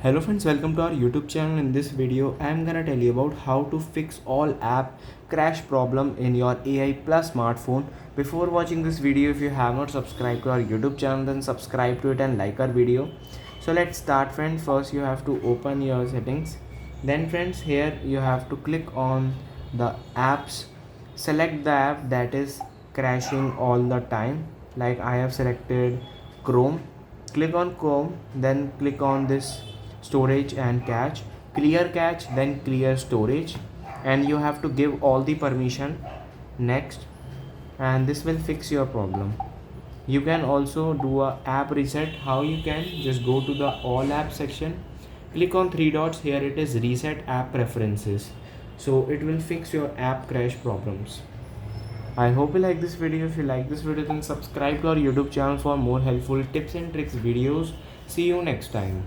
Hello friends, welcome to our YouTube channel. In this video, I am gonna tell you about how to fix all app crash problem in your AI Plus smartphone. Before watching this video, if you have not subscribed to our YouTube channel, then subscribe to it and like our video. So let's start friends. First you have to open your settings. Then friends, here you have to click on the apps. Select the app that is crashing all the time. Like I have selected Chrome. Click on Chrome, then click on this storage and cache, clear cache, then clear storage, and you have to give all the permission. Next, and this will fix your problem. You can also do a app reset. How you can just go to the all app section, click on three dots. Here it is reset app preferences, so it will fix your app crash problems. I hope you like this video. If you like this video, then subscribe to our YouTube channel for more helpful tips and tricks videos. See you next time.